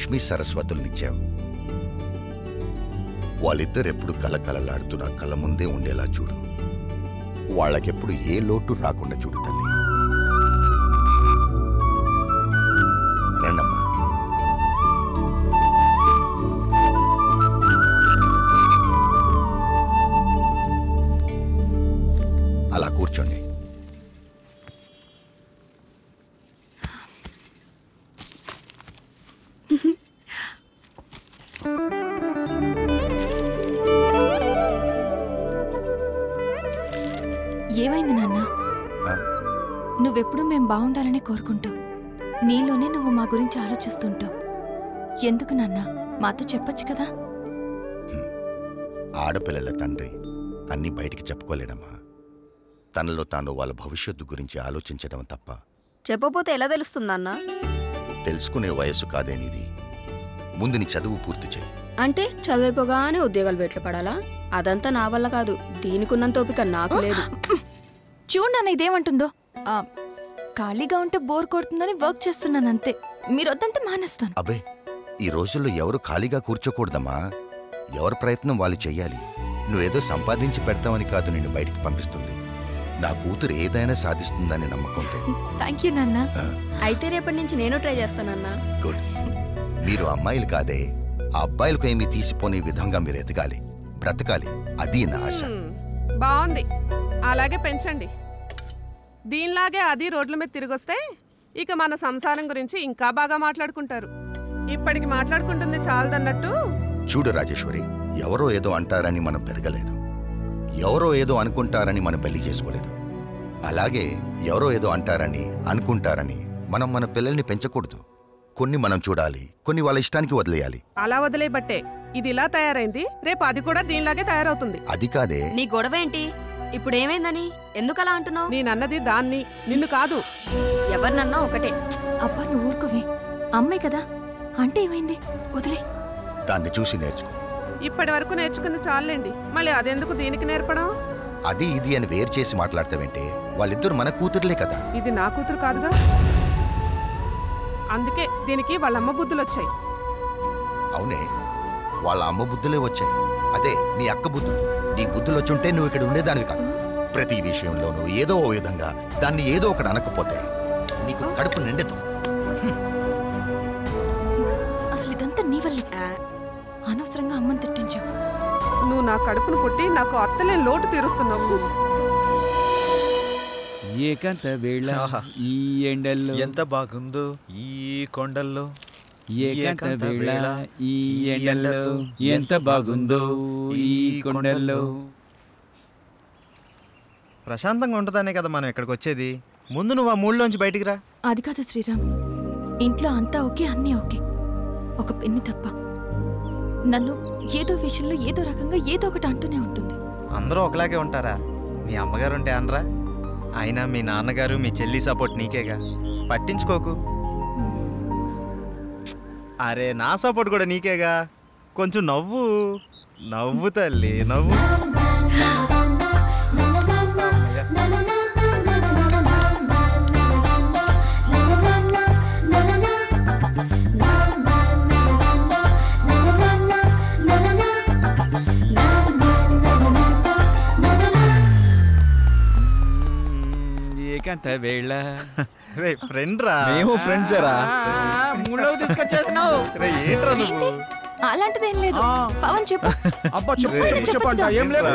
లక్ష్మీ సరస్వతుల్నిచ్చావు. వాళ్ళిద్దరెప్పుడు కలకలలాడుతూ నా కళ్ళ ముందే ఉండేలా చూడు. వాళ్ళకెప్పుడు ఏ లోటు రాకుండా చూడు తల్లి. రండమ్మా. అలా కూర్చోండి. ఏమైంది నాన్న? నువ్వెప్పుడు మేం బాగుండాలని కోరుకుంటావు. నీలోనే నువ్వు మా గురించి ఆలోచిస్తుంటావు. ఎందుకు నాన్న? మాతో చెప్పొచ్చు కదా. ఆడపిల్లల తండ్రి అన్నీ బయటికి చెప్పుకోలేడమ్మా. తనలో తాను వాళ్ళ భవిష్యత్తు గురించి ఆలోచించడం తప్ప. చెప్పపోతే ఎలా తెలుస్తుందన్నా? తెలుసుకునే వయస్సు కాదేనిది. ముందు నీ చదువు పూర్తి చేయి. అంటే చదివిపోగానే ఉద్యోగాలు బయట పడాలా? అదంతా నా వల్ల కాదు. దీనికున్నంత ఓపిక నాకు లేదు. చూడు నాన్న ఇదేమంటుందో. ఖాళీగా ఉంటే బోర్ కొడుతుందని వర్క్ చేస్తున్నాను అంతే. మీరు వద్దంటే మానేస్తాను. అబ్బే, ఈ రోజుల్లో ఎవరు ఖాళీగా కూర్చోకూడదమ్మా. ఎవరి ప్రయత్నం వాళ్ళు చెయ్యాలి. నువ్వేదో సంపాదించి పెడతామని కాదు నిన్ను బయటికి పంపిస్తుంది. నా కూతురు ఏదైనా సాధిస్తుందని నమ్మకంతో. థ్యాంక్ యూ నాన్న. అయితే రేపటి నుంచి నేను ట్రై చేస్తానన్నా. గుడ్. మీరు అమ్మాయిలు కాదే, ఆ అబ్బాయిలకు ఏమీ తీసిపోని విధంగా మీరు ఎదగాలి, బ్రతకాలి. అది నా ఆశ. బాగుంది, అలాగే పెంచండి. దీనిలాగే అది రోడ్ల మీద తిరిగొస్తే ఇక మన సంసారం గురించి ఇంకా బాగా మాట్లాడుకుంటారు. ఇప్పటికి మాట్లాడుకుంటుంది చాలదన్నట్టు. చూడు రాజేశ్వరి, ఎవరో ఏదో అంటారని మనం పెరగలేదు. ఎవరో ఏదో అనుకుంటారని మనం పెళ్లి చేసుకోలేదు. అలాగే ఎవరో ఏదో అంటారని అనుకుంటారని మనం మన పిల్లల్ని పెంచకూడదు. కొన్ని మనం చూడాలి, కొన్ని వాళ్ళ ఇష్టానికి వదిలేయాలి. అలా వదిలేబట్టే ఇది ఇలా తయారైంది. రేపు అది కూడా దీనిలాగే తయారవుతుంది. అది కాదే. నీ గొడవ ఏంటి? ఇప్పుడు ఏమైందని ఎందుకు అలా అంటున్నావు? నేనన్నది దాన్ని, నిన్ను కాదు. ఎవరినన్నా ఒకటే. అబ్బా నువ్వు ఊరుకోవే. అమ్మాయి కదా అంటే ఏమైంది, వదిలే. దాన్ని చూసి నేర్చుకో. ఇప్పటి వరకు నేర్చుకుంది చాలండి, మళ్ళీ అదెందుకు దీనికి నేర్పడం? అది ఇది అని వేరు చేసి మాట్లాడతావేంటే? వాళ్ళిద్దరు మన కూతురులే కదా. ఇది నా కూతురు కాదుగా. అందుకే దీనికి వాళ్ళ అమ్మ బుద్ధులు వచ్చాయి. అవునే, వాళ్ళ అమ్మ బుద్ధులే వచ్చాయి. అదే నీ అక్క బుద్ధులు. నీ బుద్ధులు వచ్చుంటే నువ్వు ఇక్కడ ఉండేదానివి కాదు. ప్రతి విషయంలోనూ ఏదో ఓ విధంగా దాన్ని ఏదో ఒకటి అనకపోతే నీకు కడుపు నిండదు. అసలు ఇదంతా నీ వల్ల. అనవసరంగా అమ్మని తిట్టించావు. నువ్వు నా కడుపును పుట్టి నాకు అత్తలే లోటు తీరుస్తున్నావు. ఏకాంత వేళ ఈ ఎండల్లో ఎంత బాగుందో ఈ కొండల్లో. ఏకాంత వేళ ఈ ఎండల్లో ఎంత బాగుందో ఈ కొండల్లో. ప్రశాంతంగా ఉంటుందనే కదా మనం ఇక్కడికి వచ్చేది. ముందు నువ్వు ఆ మూడులోంచి బయటికి రా. అది కాదు శ్రీరామ్, ఇంట్లో అంతా ఓకే, అన్నీ ఓకే, ఒక పెన్ని తప్ప. నన్ను ఏదో విషయంలో ఏదో రకంగా ఏదో ఒకటి అంటూనే ఉంటుంది. అందరూ ఒకలాగే ఉంటారా? మీ అమ్మగారు ఉంటే అనరా? అయినా మీ నాన్నగారు మీ చెల్లి సపోర్ట్ నీకేగా, పట్టించుకోకు. అరే నా సపోర్ట్ కూడా నీకేగా. కొంచెం నవ్వు నవ్వు తల్లి, నవ్వు. ఏకాంత వేళ. రే ఫ్రెండ్ రా. మేము ఫ్రెండ్స్ రా. మూడోది తీసుకొచ్చేసినావు. రే ఏంట్రా నువ్వు? అలాంటిదేం లేదు. పవన్ చెప్పు. అబ్బా చెప్పండి. ఏం లేదు,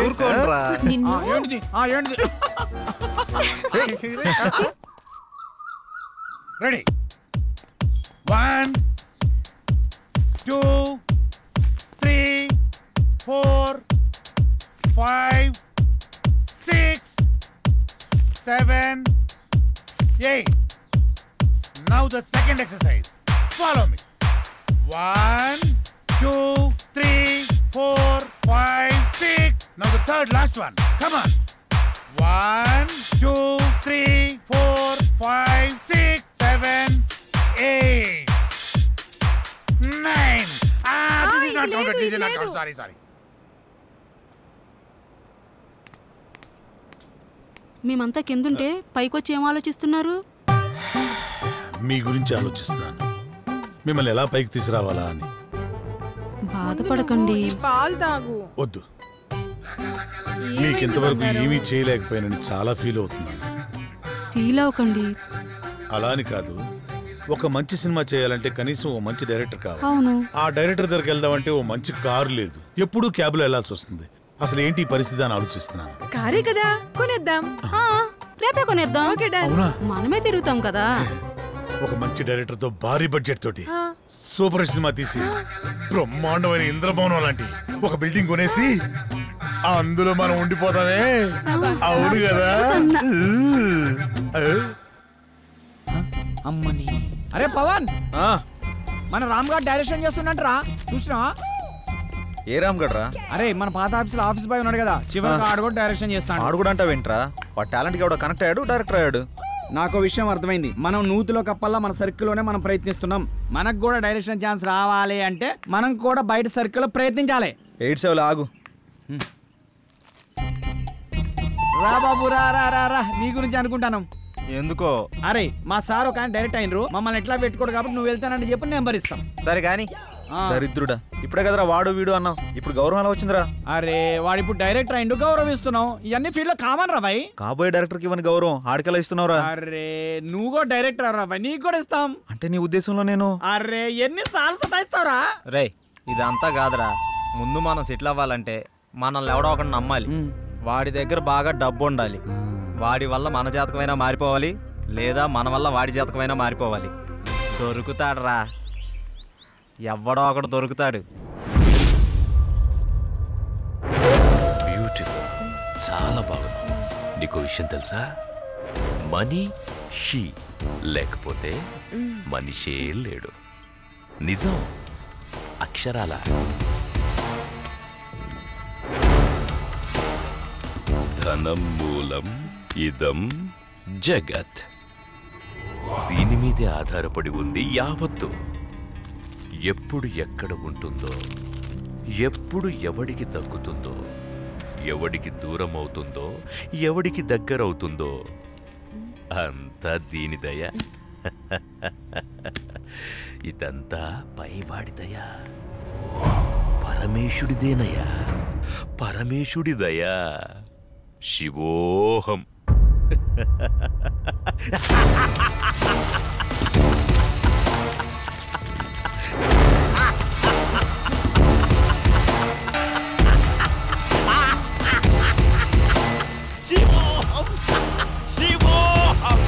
ఊరుకోండ్రా. నిన్ను ఏంటిది ఏంటిది. Ready. 1 2 3 4 5 6 7 8. Now the second exercise. Follow me. 1 2 3 4 5 6. Now the third last one. Come on. 1 2 3 4 5 6 7 8 9. This is not counted. This is not counted. Sorry. మేమంతా కిందుంటే పైకొచ్చి ఏం ఆలోచిస్తున్నారు? మీ గురించి ఆలోచిస్తున్నాను. మిమ్మల్ని ఎలా పైకి తీసుకురావాలా అని. బాధపడకండి. పాలు తాగు. వద్దు, మీకు ఇంతవరకు ఏమీ చేయలేకపోయానని చాలా ఫీల్ అవుతున్నాను. ఫీల్ అవ్వకండి. అలా అని కాదు, ఒక మంచి సినిమా చేయాలంటే కనీసం ఓ మంచి డైరెక్టర్ కావాలి. అవును. ఆ డైరెక్టర్ దగ్గరికి వెళ్దామంటే ఓ మంచి కారు లేదు, ఎప్పుడూ క్యాబ్లో వెళ్లాల్సి వస్తుంది. అసలు ఏంటి ఈ పరిస్థితి అని ఆలోచిస్తున్నాను. కారే కదా, కొనేద్దాం. రేపే కొనేద్దాం. అవునా? మనమే తిరుగుతాం కదా. ఒక మంచి డైరెక్టర్ తో భారీ బడ్జెట్ తోటి సూపర్ సినిమా తీసి బ్రహ్మాండమైన ఇంద్రభవనం లాంటి ఒక బిల్డింగ్ కొనేసి అందులో మనం ఉండిపోతామే. అవును కదా? అమ్మని. అరే పవన్, మన రామ్ గారు డైరెక్షన్ చేస్తున్నట్రా, చూసినా? ఏ రామ్ గడ్రా? అరే మన పాత ఆఫీస్ బాయ్ ఉన్నాడు కదా, చివరికి ఆడు కూడా డైరెక్షన్ చేస్తాడు. ఆడు కూడా అంటావేంట్రా? వాడు టాలెంట్కి ఎవడో కనెక్ట్ అయ్యాడు, డైరెక్టర్ అయ్యాడు. నాకు విషయం అర్థమైంది. మనం నూతిలో కప్పల్లా మన సర్కిల్లోనే మనం ప్రయత్నిస్తున్నాం. మనకు కూడా డైరెక్షన్ ఛాన్స్ రావాలి అంటే మనం కూడా బయట సర్కిల్లో ప్రయత్నించాలి. 87 ఆగు. రా బాబు, రా రా రా రా, నీ గురించి అనుకుంటాను. ఎందుకో? అరే మా సార్ ఒక ఆయన డైరెక్ట్ అయినరు, మమ్మల్ని ఎట్లా పెట్టుకోడు కాబట్టి నువ్వు వెళ్తానని చెప్పి నెంబర్ ఇస్తాం. సరే కానీ దరిద్రుడా, ఇప్పుడే కదరా వాడు వీడు అన్నావు, ఇప్పుడు గౌరవం ఎలా వచ్చిందిరా? అరే వాడు ఇప్పుడు డైరెక్టర్ అయిండు, గౌరవిస్తున్నాం. ఇవన్నీ ఫీల్డ్ లో కామన్ రా భాయ్. కాబోయే డైరెక్టర్ కి ఇవ్వని గౌరవం ఆడికెలా ఇస్తున్నావురా? అరే నువ్వు కూడా డైరెక్టర్ రా భాయ్, నీకు కూడా ఇస్తాం. అంటే నీ ఉద్దేశంలో నేను? అరే ఎన్ని సార్లు సతాయిస్తావురా? రే ఇదంతా కాదురా, ముందు మనం సెటిల్ అవ్వాలంటే మనల్ని ఎవడో ఒకటి నమ్మాలి. వాడి దగ్గర బాగా డబ్బు ఉండాలి. వాడి వల్ల మన జాతకమైనా మారిపోవాలి, లేదా మన వల్ల వాడి జాతకమైనా మారిపోవాలి. దొరుకుతాడు రా, ఎవడో ఒకడు దొరుకుతాడు. బ్యూటిఫుల్, చాలా బాగుంది. నీకు విషయం తెలుసా? మనిషి లేకపోతే మనిషే లేడు. నిజం, అక్షరాల. ధనం మూలం ఇదం జగత్. దీని మీదే ఆధారపడి ఉంది యావత్తు. ఎప్పుడు ఎక్కడ ఉంటుందో, ఎప్పుడు ఎవడికి దక్కుతుందో, ఎవడికి దూరం అవుతుందో, ఎవడికి దగ్గరవుతుందో అంతా దీని దయ. ఇదంతా పైవాడి దయ, పరమేశుడిదేనయ్యా, పరమేశుడి దయ. శివోహం. శివోహం, శివోహం.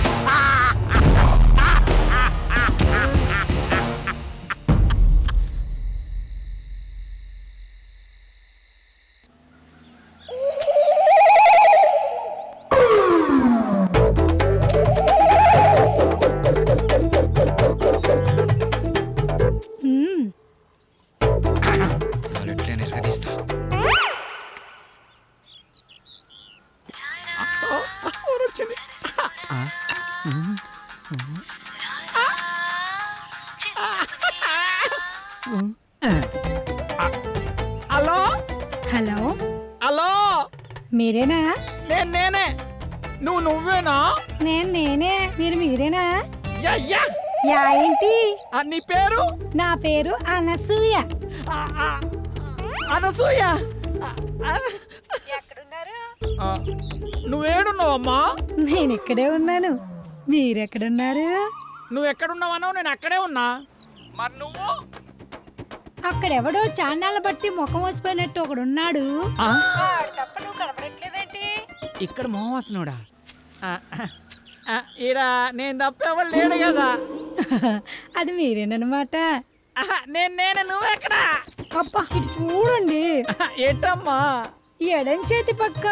హలో హలో, హలో, మీరేనా? నేనే. నువ్వేనా? నేనే. మీరేనా? యా యా యా ఏంటి? నీ పేరు? నా పేరు అనసూయ. అనసూయ, ఎక్కడున్నారు? నువ్వేడున్నావమ్మా? నేను ఇక్కడే ఉన్నాను. మీరెక్కడున్నారు? నువ్వు ఎక్కడున్నావన్నావు, నేను అక్కడే ఉన్నా. మరి నువ్వు? అక్కడెవడో చాన్నాళ్ళ బట్టి ముఖం వసిపోయినట్టు ఒకడున్నాడు. తప్ప నువ్వు కనపడట్లేదేంటి? ఇక్కడ మోహవాసనుడా? ఈడ నేను తప్ప ఎవరు లేడు కదా. అది మీరేనమాట. నేనే. నువ్వెక్కడా? అబ్బా ఇటు చూడండి. ఏంటమ్మా? ఎడం చేతి పక్క.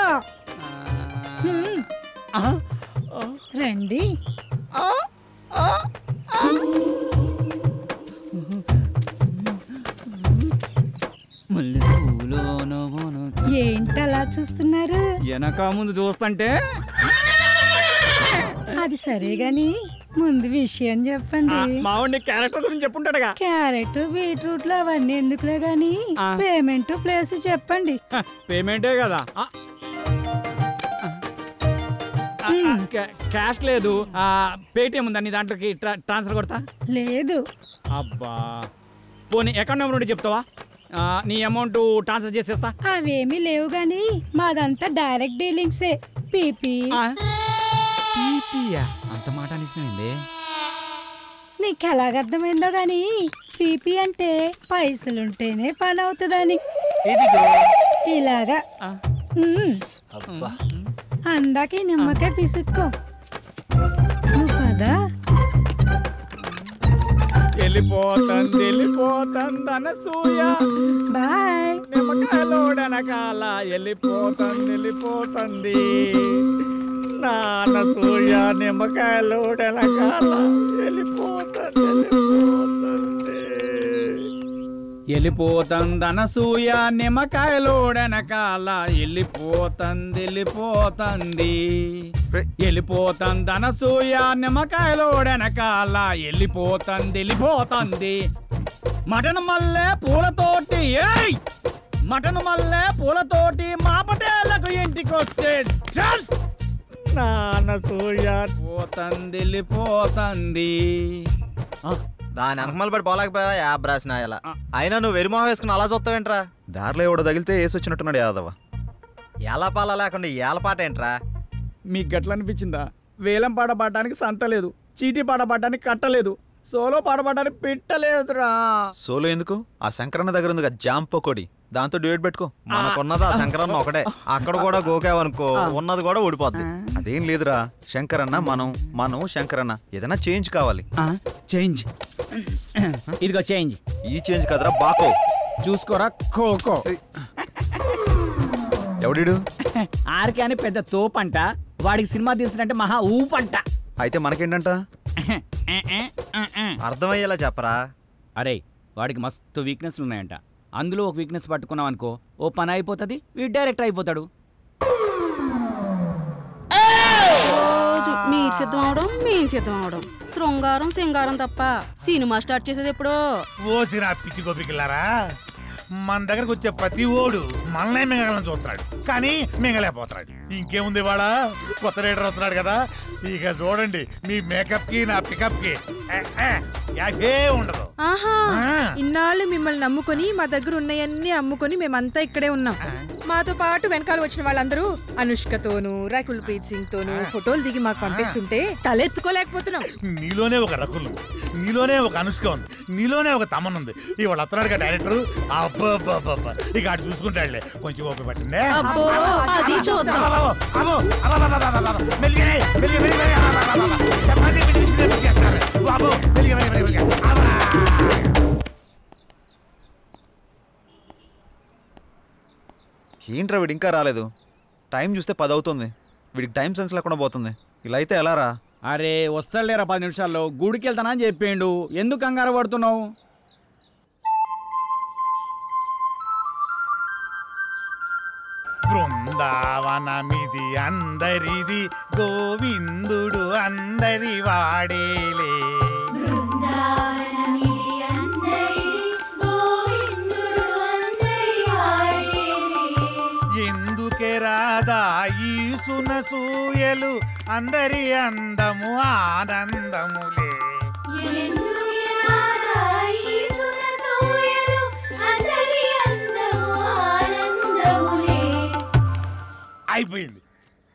రండి. ఏంటలా చూస్తున్నారు? వెనక ముందు చూస్తుంటే. అది సరే గాని ముందు విషయం చెప్పండి. మావాడి క్యారెక్టర్ గురించి చెప్పుంటాడుగా. క్యారెట్ బీట్రూట్లు అవన్నీ ఎందుకులే గాని పేమెంట్ ప్లేస్ చెప్పండి. పేమెంటే కదా. క్యాష్ లేదు, పేటిఎం ఉందా నీ దాంట్లోకి ట్రాన్స్ఫర్ కొడతా? లేదు. అబ్బా పోనీ అకౌంట్ నెంబర్ ఉంటే చెప్తావా? నీ అమౌంట్ ట్రాన్స్ఫర్ చేసేస్తా. అవేమీ లేవు గాని మాదంతా డైరెక్ట్ డీలింగ్సే. పీపీ. అంత మాట అనిసింది. నీకు ఎలాగర్థమైందో గాని పీపీ అంటే పైసలుంటేనే పని అవుతుందని. ఇలాగా అందాక ఈ నిమ్మకాయ పిసుక్కో. నువ్వు కదా వెళ్ళిపోతుంది అనసూయ. బాయ్. నిమ్మకాయలోడనకాల వెళ్ళిపోతుంది నా అనసూయ. నిమ్మకాయలోడనకాల వెళ్ళిపోతుంది అనసూయ. నిమ్మకాయలోడనకాల వెళ్ళిపోతుంది అనసూయ. నిమ్మకాయలోడనకాల వెళ్ళిపోతుంది. మటన్ మల్లె పూలతోటి మటన్ మల్లె పూలతోటి మా పటేళ్లకు ఇంటికొస్తే చల్ నానసూయ వెళ్ళిపోతుంది. దాని అనకమలు పడి పోలేకపోయావా యాబ్ రాసిన ఇలా. అయినా నువ్వు వెరిమోహం వేసుకుని అలా చూస్తావేంట్రా? దారిలో ఎవడో తగిలితే వేసి వచ్చినట్టున్నాడు యాదవ. ఎలా పాల లేకుండా ఏలపాట ఏంట్రా? మీకు గట్ల అనిపించిందా? వేలం పాట పాడడానికి సంత లేదు, చీటీ పాట పాడడానికి కట్టలేదు, సోలో పాట పాడడానికి పెట్టలేదురా. సోలో ఎందుకు? ఆ శంకరన్న దగ్గర ఉంది జామ్ పకోడి, దాంతో డ్యూయట్ పెట్టుకో. మనకున్నది ఆ శంకరన్న ఒకటే. అక్కడ కూడా గోకావనుకో ఉన్నది కూడా ఊడిపోద్ది. అదేం లేదురా, శంకరన్న మనం శంకరన్న ఏదైనా చేంజ్ కావాలి. చేంజ్ ఇదిగో చేంజ్. ఈ చేంజ్ కదరా బాకో. చూసుకోరా కోకో. ఎవడిడు? ఆర్కే అని పెద్ద తోపంట, వాడికి సినిమా తీసినంటే మహా ఊపంట. అయితే మనకేంటంట? అర్థమయ్యేలా చెప్పరా. అరే వాడికి మస్తు వీక్నెస్లు ఉన్నాయంట, అందులో ఒక వీక్నెస్ పట్టుకున్నాం అనుకో ఓ పని అయిపోతుంది, వీడు డైరెక్టర్ అయిపోతాడు. రోజు మీరు సిద్ధం అవడం మేము సిద్ధం అవడం, శృంగారం సింగారం తప్ప సినిమా స్టార్ట్ చేసేది ఎప్పుడో. ఓసిరా పిచ్చి గోపికిల్లారా, మన దగ్గరకు వచ్చే ప్రతి ఓడు మనల్నే మింగలని చూస్తున్నాడు, కానీ మింగలేకపోతున్నాడు. ఇంకేముంది వాళ్ళ కొత్త రైడర్ వస్తున్నాడు కదా, ఇక చూడండి మీ మేకప్ కి నా పికప్ కి యాభే ఉండదు. ఆహా, ఇన్నాళ్ళు మిమ్మల్ని నమ్ముకొని మా దగ్గర ఉన్నాయన్నీ అమ్ముకొని మేమంతా ఇక్కడే ఉన్నాం. మాతో పాటు వెనకాల వచ్చిన వాళ్ళందరూ అనుష్కతోనూ రకుల్ ప్రీత్ సింగ్ తోనూ ఫోటోలు దిగి మాకు పంపిస్తుంటే తలెత్తుకోలేకపోతున్నాం. నీలోనే ఒక రకుల్, నీలోనే ఒక అనుష్క ఉంది, నీలోనే ఒక తమన్ ఉంది. ఇవాళ వస్తున్నాడు కదా డైరెక్టర్, అబ్బా ఇక అటు చూసుకుంటాడులే. కొంచెం ఓపిక పట్టిందే. ఏంట్రా వీడు ఇంకా రాలేదు? టైం చూస్తే 10 అవుతుంది, వీడికి టైం సెన్స్ లేకుండా పోతుంది. ఇలా అయితే ఎలా రా? అరే వస్తాడులేరా 10 నిమిషాల్లో, గుడికి వెళ్తానా అని చెప్పిండు, ఎందుకు కంగారు పడుతున్నావు? బృందావనమిది అందరిది, గోవిందుడు అందరి వాడేలే. ఎందుకే రాదా ఈ సునసూయలు, అందరి అందము ఆనందములే. అయిపోయింది,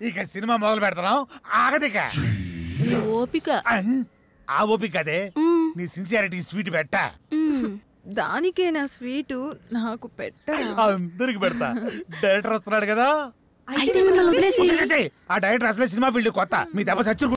ఇక సినిమా మొదలు పెడతాం. ఆగదిక ఓపిక. ఆ ఓపిక అదే నీ సిన్సియారిటీ స్వీట్ పెట్టా. దానికే నా స్వీటు నాకు పెట్టరా? అందరికి పెడతా. డైరెక్టర్ వస్తున్నాడు కదా, అయితే మిమ్మల్ని వదిలేసి ఆ డైరెక్టర్ అసలే సినిమా ఫీల్డ్ కొత్త, మీ దెబ్బ చచ్చు